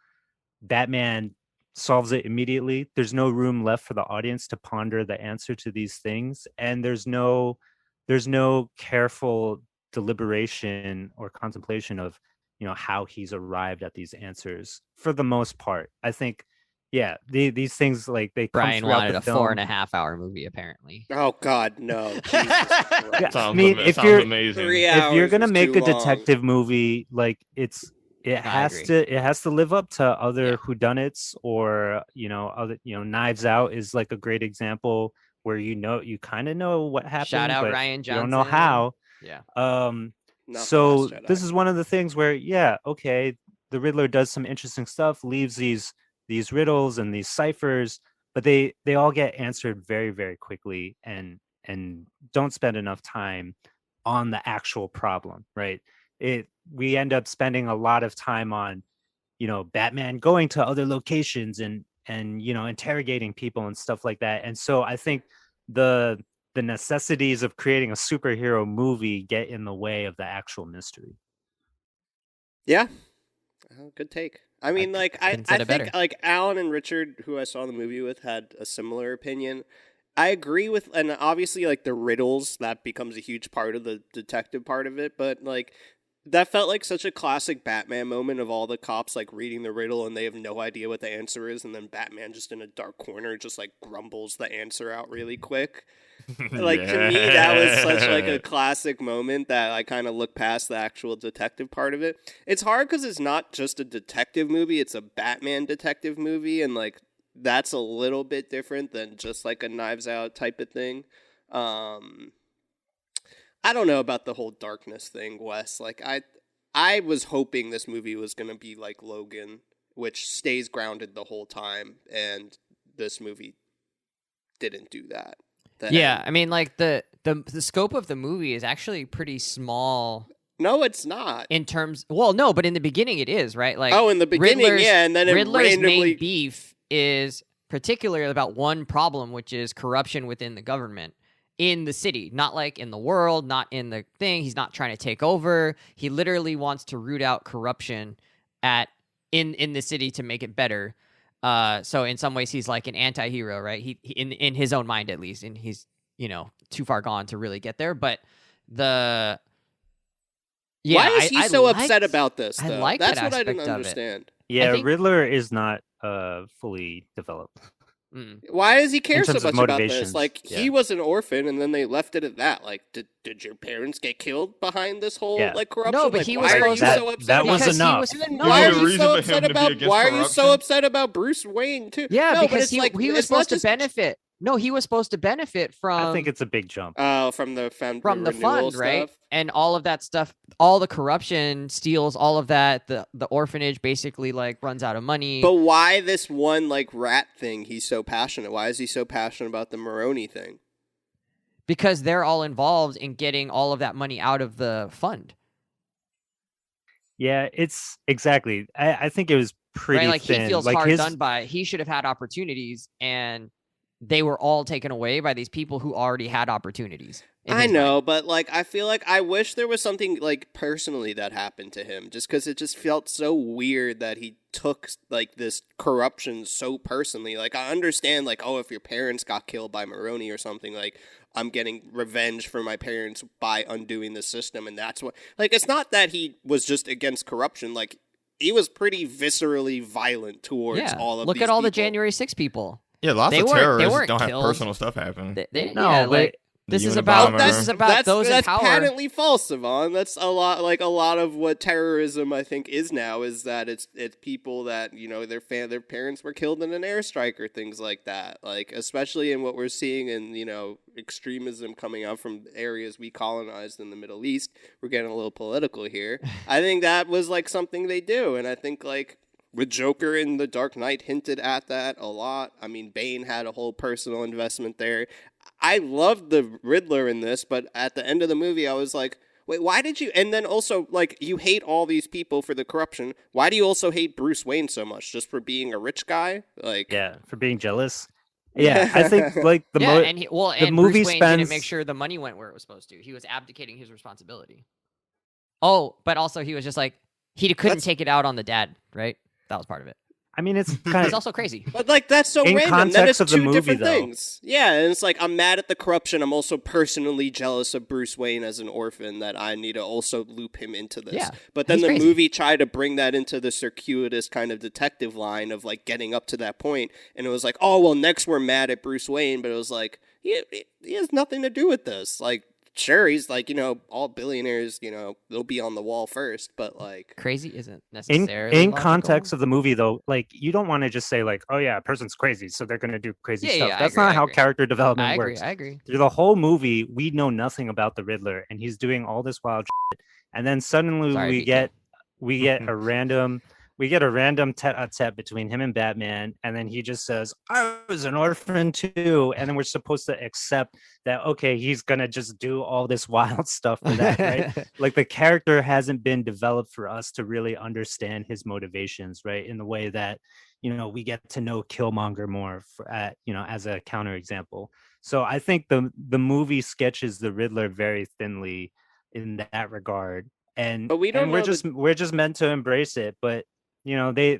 Batman solves it immediately. There's no room left for the audience to ponder the answer to these things, and there's no careful deliberation or contemplation of how he's arrived at these answers for the most part. I think, yeah, these things, like, they come Brian throughout wanted the a film. 4.5 hour movie, apparently. Oh God, no! Jesus Christ. Yeah, Sounds, I mean, it sounds amazing. 3 if you're hours gonna was make too a long. detective movie, like, it I has agree. to live up to other Yeah. whodunits, or other, Knives Out is like a great example where you kind of know what happened, Shout out but Ryan you don't know Johnson. how. Yeah. Not the Last So Jedi. this is one of the things where, yeah, okay, the Riddler does some interesting stuff, leaves these riddles and these ciphers, but they all get answered very, very quickly, and don't spend enough time on the actual problem, right? We end up spending a lot of time on Batman going to other locations and interrogating people and stuff like that. And so I think the necessities of creating a superhero movie get in the way of the actual mystery. Yeah. Good take. I mean, like, I couldn't said it think better. like Alan and Richard, who I saw the movie with, had a similar opinion. I agree with, and obviously, like, the riddles, that becomes a huge part of the detective part of it, but, like, that felt like such a classic Batman moment of all the cops, like, reading the riddle and they have no idea what the answer is, and then Batman just in a dark corner just, like, grumbles the answer out really quick. Like, to me, that was such, like, a classic moment that I kind of look past the actual detective part of it. It's hard because it's not just a detective movie, it's a Batman detective movie, and, like, that's a little bit different than just, like, a Knives Out type of thing. I don't know about the whole darkness thing, Wes. Like, I was hoping this movie was going to be like Logan, which stays grounded the whole time, and this movie didn't do that. Yeah, I mean, like, the scope of the movie is actually pretty small. No, it's not. In terms, well, no, but in the beginning it is, right? Like, in the beginning, Riddler's, yeah, and then it Riddler's randomly main beef is particularly about one problem, which is corruption within the government in the city, not like in the world, not in the thing. He's not trying to take over. He literally wants to root out corruption in the city to make it better. So in some ways he's like an anti-hero, right? He in his own mind, at least, and he's too far gone to really get there. But why is he so upset about this? Though? I like that's that what I didn't aspect of understand. Yeah, think- Riddler is not fully developed. Why does he care so terms much of about this? motivations, Like, yeah. he was an orphan, and then they left it at that. Like, did your parents get killed behind this whole Yeah. like corruption? No, but like, he why was are you supposed to- so upset? That about was because enough. He was, And then no, why need are a you reason so for him upset to be about? against Why are you so corruption? upset about Bruce Wayne too? Yeah, no, but because it's he like, was it's supposed not to just benefit. No, he was supposed to benefit from. I think it's a big jump. from the from the renewal fund, right? stuff. And all of that stuff, all the corruption steals all of that. The orphanage basically like runs out of money. But why this one like rat thing? He's so passionate. Why is he so passionate about the Maroni thing? Because they're all involved in getting all of that money out of the fund. Yeah, it's exactly. I think it was pretty Right? Like thin. he feels like hard his, done by. He should have had opportunities, and they were all taken away by these people who already had opportunities. I know, but like I feel like I wish there was something like personally that happened to him, just because it just felt so weird that he took like this corruption so personally. Like I understand, like, oh, if your parents got killed by Maroni or something, like I'm getting revenge for my parents by undoing the system, and that's what. Like it's not that he was just against corruption, like. He was pretty viscerally violent towards all of Look these at all the people. January 6 people. Yeah, lots They of weren't- they terrorists weren't don't have killed. personal stuff happen. This is The about Unabomber. those in that's power. patently false, Savon. That's a lot of what terrorism I think is now is that it's people that their parents were killed in an airstrike or things like that. Like especially in what we're seeing in extremism coming out from areas we colonized in the Middle East. We're getting a little political here. I think that was like something they do, and I think like with Joker in The Dark Knight hinted at that a lot. I mean, Bane had a whole personal investment there. I loved the Riddler in this, but at the end of the movie, I was like, wait, why did you? And then also, like, you hate all these people for the corruption. Why do you also hate Bruce Wayne so much? Just for being a rich guy? Like, Yeah, for being jealous. Yeah, I think like the and movie Bruce Wayne spends didn't make sure the money went where it was supposed to. He was abdicating his responsibility. Oh, but also he was just like he couldn't take it out on the dad, right? That was part of it. I mean, it's kind He's of also crazy. But like that's so in random. Then it's context of the two movie, different though. things. Yeah, and it's like I'm mad at the corruption. I'm also personally jealous of Bruce Wayne as an orphan that I need to also loop him into this. Yeah, but then he's the crazy. movie tried to bring that into the circuitous kind of detective line of like getting up to that point, and it was like, oh well, next we're mad at Bruce Wayne, but it was like he has nothing to do with this. Like, sure, he's like, all billionaires, they'll be on the wall first, but like Crazy isn't necessarily in logical. context of the movie, though. Like, you don't want to just say like, oh yeah, a person's crazy, so they're gonna do crazy stuff. I That's agree, not I how agree. character development I works. agree. Through the whole movie, we know nothing about the Riddler, and he's doing all this wild shit. And then suddenly Sorry, we BK. get a random tete-a-tete between him and Batman, and then he just says, I was an orphan too, and then we're supposed to accept that, okay, he's gonna just do all this wild stuff for that, right? Like, the character hasn't been developed for us to really understand his motivations, right? In the way that, we get to know Killmonger more as a counterexample. So I think the movie sketches the Riddler very thinly in that regard. And But we don't know we're just meant to embrace it. But they,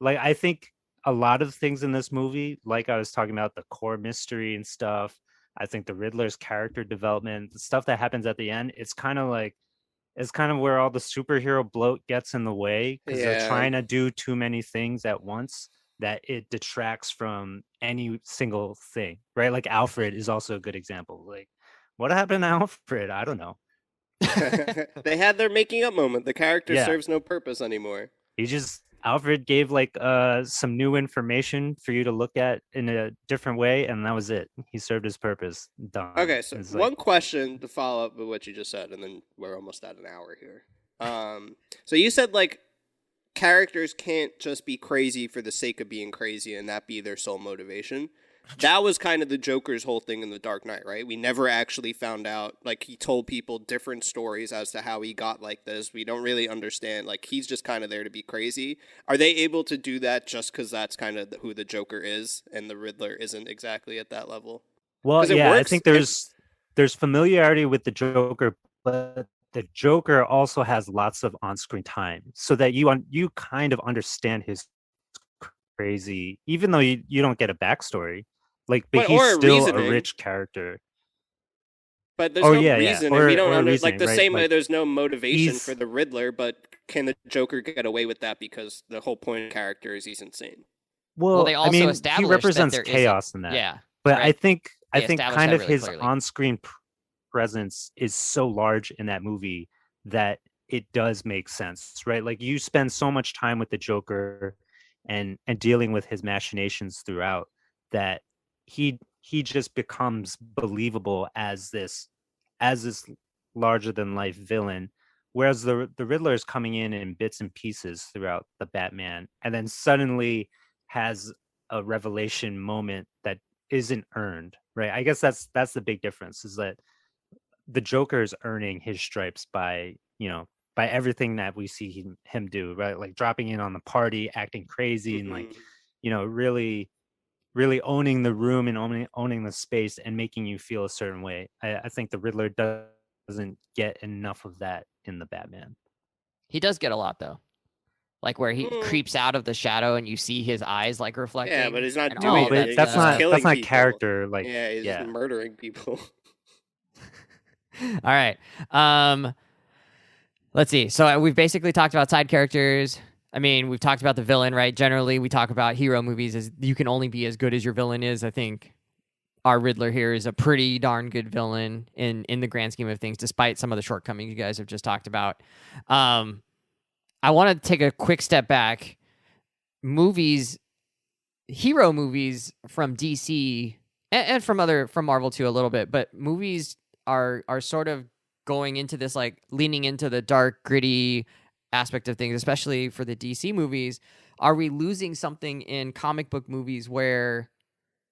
like, I think a lot of things in this movie, like I was talking about, the core mystery and stuff, I think the Riddler's character development, the stuff that happens at the end, it's kind of where all the superhero bloat gets in the way, because they're trying to do too many things at once, that it detracts from any single thing, right? Like, Alfred is also a good example. Like, what happened to Alfred? I don't know. they had their making up moment. The character Yeah. serves no purpose anymore. Alfred gave like some new information for you to look at in a different way, and that was it. He served his purpose. Done. Okay, so It's one question to follow up with what you just said, and then we're almost at an hour here. So you said like characters can't just be crazy for the sake of being crazy and that be their sole motivation. That was kind of the Joker's whole thing in The Dark Knight, right? We never actually found out, like, he told people different stories as to how he got like this. We don't really understand, like, he's just kind of there to be crazy. Are they able to do that just because that's kind of who the Joker is, and the Riddler isn't exactly at that level? Well, yeah, I think there's familiarity with the Joker, but the Joker also has lots of on-screen time, so that you kind of understand his crazy, even though you don't get a backstory. Like, but he's still a rich character. But there's no reason, and we don't reasoning, like the right? same way. Like, There's no motivation for the Riddler, but can the Joker get away with that because the whole point of the character is he's insane? Well, they also established he represents that chaos in that. Yeah, but right. I think kind of really his clearly. on-screen presence is so large in that movie that it does make sense, right? Like, you spend so much time with the Joker and dealing with his machinations throughout, that he just becomes believable as this larger than life villain, whereas the Riddler is coming in bits and pieces throughout the Batman, and then suddenly has a revelation moment that isn't earned, right? I guess that's the big difference, is that the Joker is earning his stripes by everything that we see him do, right? Like, dropping in on the party, acting crazy, and like, really owning the room and owning the space and making you feel a certain way. I think the Riddler doesn't get enough of that in the Batman. He does get a lot, though. Like, where he creeps out of the shadow and you see his eyes like reflecting. Yeah, but he's not doing but that. that's not people. character. Like, yeah, he's just murdering people. All right. Let's see. So we've basically talked about side characters. I mean, we've talked about the villain, right? Generally, we talk about hero movies as you can only be as good as your villain is. I think our Riddler here is a pretty darn good villain in the grand scheme of things, despite some of the shortcomings you guys have just talked about. I want to take a quick step back. Hero movies from DC and from Marvel too a little bit, but movies are sort of going into this, like, leaning into the dark, gritty aspect of things, especially for the DC movies. are we losing something in comic book movies where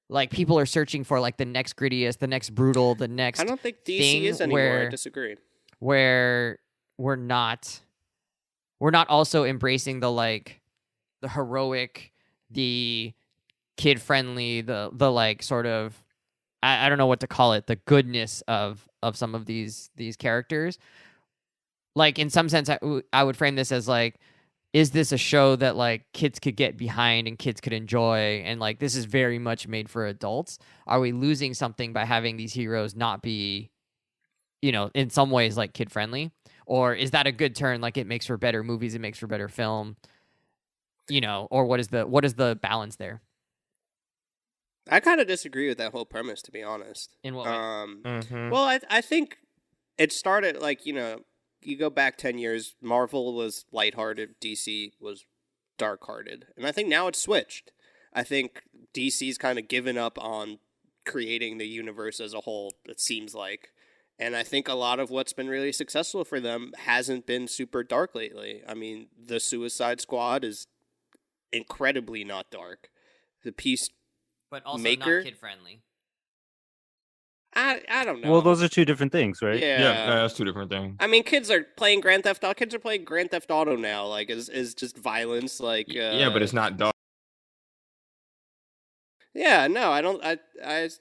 like people are searching for like the next grittiest, the next brutal, the next I don't think DC thing is anymore. I disagree. Where we're not also embracing the heroic, the kid friendly, the like sort of I don't know what to call it, the goodness of some of these characters. Like in some sense, I would frame this as like, is this a show that like kids could get behind and kids could enjoy, and like this is very much made for adults? Are we losing something by having these heroes not be, in some ways like kid friendly? Or is that a good turn? Like it makes for better movies, it makes for better film, or what is the balance there? I kind of disagree with that whole premise, to be honest. In what way? Well, I think it started like, you go back 10 years, Marvel was lighthearted, DC was dark-hearted. And I think now it's switched. I think DC's kind of given up on creating the universe as a whole, it seems like. And I think a lot of what's been really successful for them hasn't been super dark lately. I mean, the Suicide Squad is incredibly not dark. The but also Maker? not kid-friendly. I don't know. Well, those are two different things, right? Yeah, that's two different things. I mean, kids are playing Grand Theft Auto. Kids are playing Grand Theft Auto now. Like, is just violence. Like, yeah, but it's not dark. Yeah, no, I don't.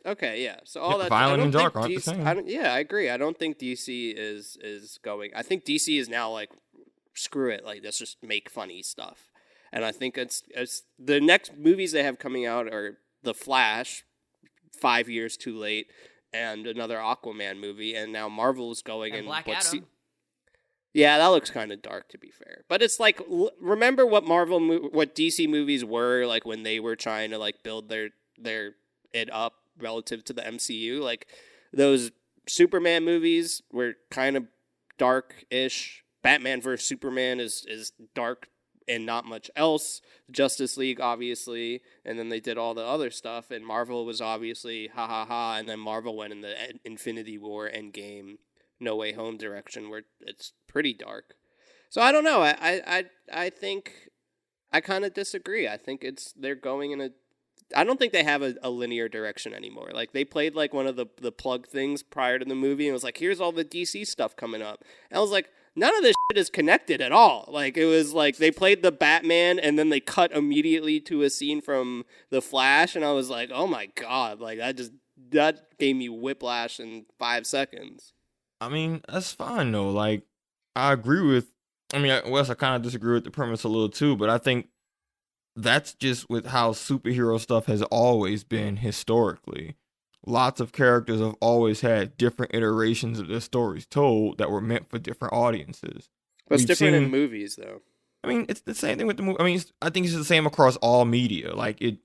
Okay, yeah. So all that violent and dark aren't the same. I agree. I don't think DC is going. I think DC is now like, screw it. Like, let's just make funny stuff. And I think it's the next movies they have coming out are The Flash, 5 years too late, and another Aquaman movie, and now Marvel's going and Black Adam. Yeah, that looks kind of dark, to be fair. But it's like, remember what what DC movies were like when they were trying to like build their it up relative to the MCU. Like those Superman movies were kind of dark-ish. Batman vs Superman is dark and not much else. Justice League, obviously, and then they did all the other stuff. And Marvel was obviously ha ha ha, and then Marvel went in the Infinity War, Endgame, No Way Home direction where it's pretty dark. So I don't know. I think I kind of disagree. I think they're going in I don't think they have a linear direction anymore. Like they played like one of the plug things prior to the movie, and it was like, here's all the DC stuff coming up. And I was like, none of this shit is connected at all. Like it was like they played the Batman and then they cut immediately to a scene from The Flash, and I was like, oh my god, like that gave me whiplash in 5 seconds. I mean, that's fine though. Like I agree with. I mean, Wes, I kind of disagree with the premise a little too, but I think that's just with how superhero stuff has always been historically. Lots of characters have always had different iterations of their stories told that were meant for different audiences. But it's different in movies, though. I mean, it's the same thing with the movie. I mean, I think it's the same across all media. Like, it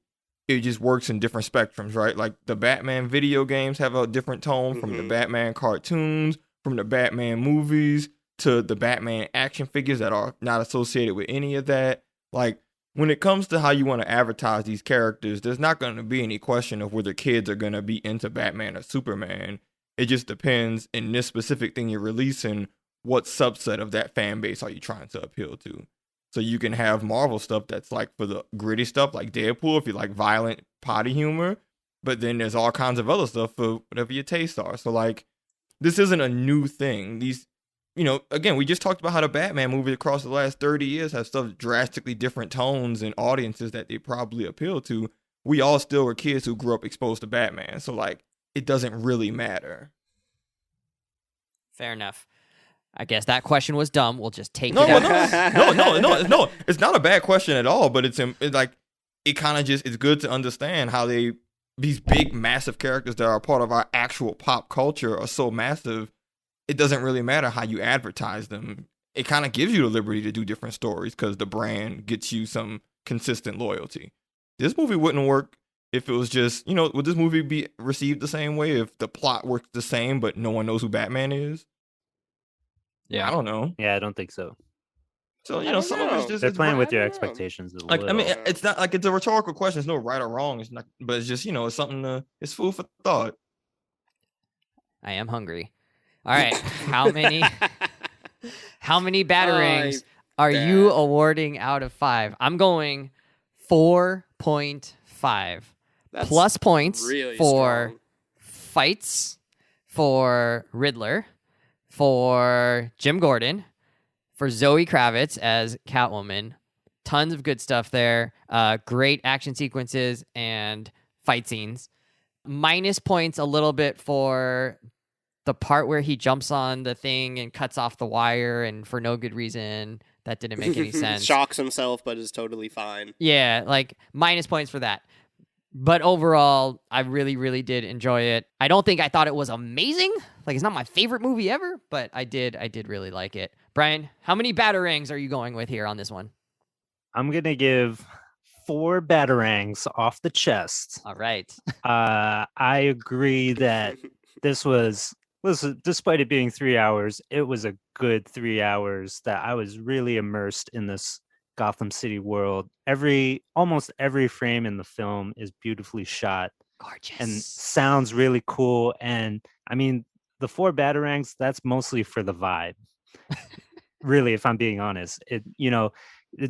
just works in different spectrums, right? Like, the Batman video games have a different tone from the Batman cartoons, from the Batman movies, to the Batman action figures that are not associated with any of that. Like, when it comes to how you want to advertise these characters, there's not going to be any question of whether kids are going to be into Batman or Superman. It just depends in this specific thing you're releasing, what subset of that fan base are you trying to appeal to? So you can have Marvel stuff that's like for the gritty stuff, like Deadpool, if you like violent potty humor. But then there's all kinds of other stuff for whatever your tastes are. So like, this isn't a new thing. These, again, we just talked about how the Batman movies across the last 30 years have stuff drastically different tones and audiences that they probably appeal to. We all still were kids who grew up exposed to Batman. So, like, it doesn't really matter. Fair enough. I guess that question was dumb. We'll just take it out. No. It's not a bad question at all, but it's good to understand how these big, massive characters that are part of our actual pop culture are so massive. It doesn't really matter how you advertise them. It kind of gives you the liberty to do different stories because the brand gets you some consistent loyalty. This movie wouldn't work if it was just, would this movie be received the same way if the plot works the same but no one knows who Batman is? Yeah, I don't know. Yeah, I don't think so. So, some of it's just... They're playing with your expectations a little. I mean, it's not like it's a rhetorical question. There's no right or wrong. It's not, but it's just, it's something it's food for thought. I am hungry. All right, how many batarangs are you Damn. awarding out of 5? I'm going 4.5. That's Plus points really for strong. fights, for Riddler, for Jim Gordon, for Zoe Kravitz as Catwoman. Tons of good stuff there. Great action sequences and fight scenes. Minus points a little bit for the part where he jumps on the thing and cuts off the wire and for no good reason. That didn't make any sense. Shocks himself, but is totally fine. Yeah, like minus points for that. But overall, I really, really did enjoy it. I don't think I thought it was amazing. Like, it's not my favorite movie ever, but I did really like it. Brian, how many batarangs are you going with here on this one? I'm gonna give 4 batarangs off the chest. All right. I agree that this was, despite it being 3 hours, it was a good 3 hours that I was really immersed in this Gotham City world. Almost every frame in the film is beautifully shot Gorgeous. and sounds really cool. And I mean, the 4 batarangs, that's mostly for the vibe. Really, if I'm being honest,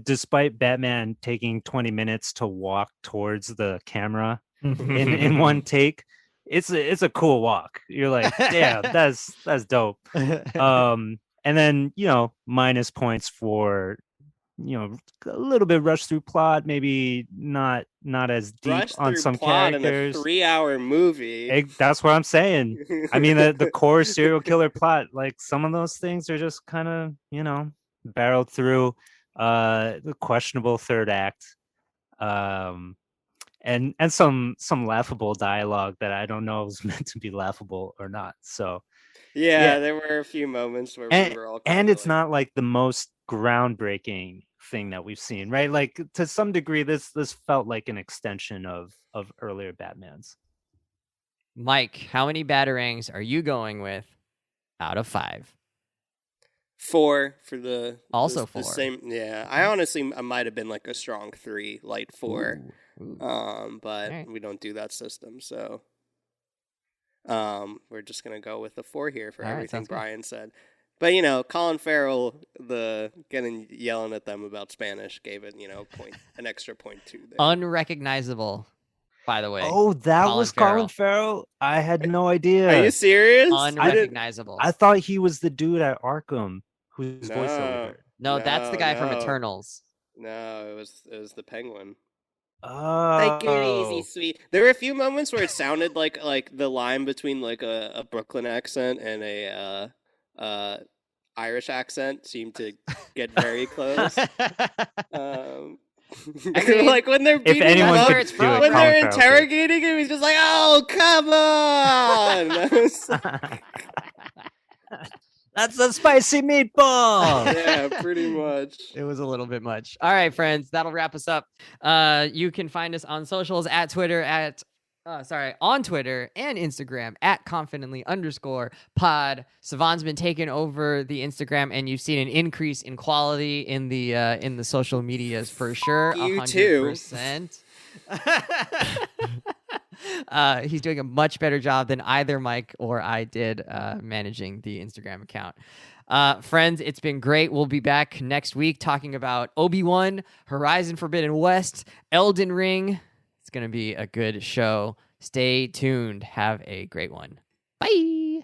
despite Batman taking 20 minutes to walk towards the camera in one take, it's a cool walk. You're like, yeah, that's dope. And then, minus points for, a little bit rushed through plot, maybe not as deep Rushed on through some plot characters. in a 3-hour movie. That's what I'm saying. I mean, the core serial killer plot, like some of those things are just kind of, barreled through. The questionable third act, and some laughable dialogue that I don't know was meant to be laughable or not. So yeah, there were a few moments where we were all and it's not like the most groundbreaking thing that we've seen, right? Like to some degree, this felt like an extension of earlier Batmans. Mike, how many batarangs are you going with out of 5? 4 for the Also the 4. same. Yeah, I might have been like a strong 3, light 4. Ooh. But Alright. we don't do that system, so we're just gonna go with the 4 here for Alright, everything sounds good. Brian said. But Colin Farrell, yelling at them about Spanish gave it an extra point 2 there. Unrecognizable, by the way. Oh, that Colin was Farrell. Colin Farrell. I had no idea. Are you serious? Unrecognizable. I thought he was the dude at Arkham whose voice I No. heard. No, that's the guy from no. Eternals. No, it was the Penguin. Oh, Take it easy, sweet. There were a few moments where it sounded like the line between like a Brooklyn accent and a Irish accent seemed to get very close. Like when they're beating him anyone up, could where it's do from. it, when Colin they're Farrell did. interrogating him, he's just like, "Oh, come on!" That's a spicy meatball. Yeah, pretty much. It was a little bit much. All right, friends, that'll wrap us up. You can find us on socials on Twitter and Instagram at confidently_pod. Savon's been taking over the Instagram, and you've seen an increase in quality in the social medias for sure. You too. 100%. He's doing a much better job than either Mike or I did managing the Instagram account. Friends, it's been great. We'll be back next week talking about Obi-Wan, Horizon Forbidden West, Elden Ring. It's going to be a good show. Stay tuned. Have a great one. Bye.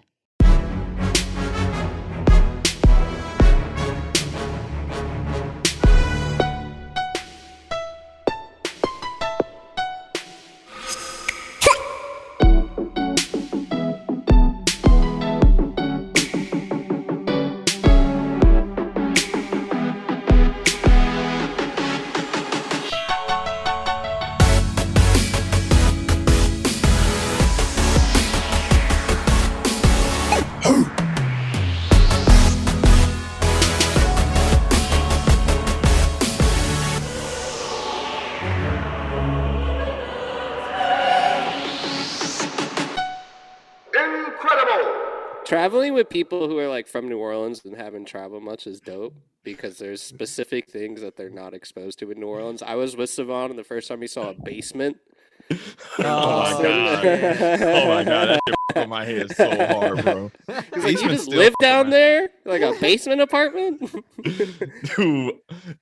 Traveling with people who are like from New Orleans and haven't traveled much is dope because there's specific things that they're not exposed to in New Orleans. I was with Savon, and the first time he saw a basement. Oh my god! Oh my god! That shit fuck with my head so hard, bro. He's like, you Basement just still live fuck with down my- there, like a basement apartment. Dude,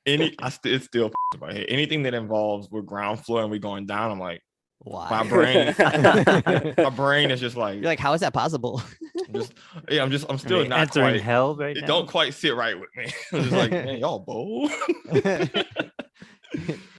it still fucks with my head. Anything that involves we're ground floor and we going down, I'm like, Why? my brain is just like, You're like, how is that possible? I'm still not entering quite. hell right It now. don't quite sit right with me. I'm just like, man, y'all bold.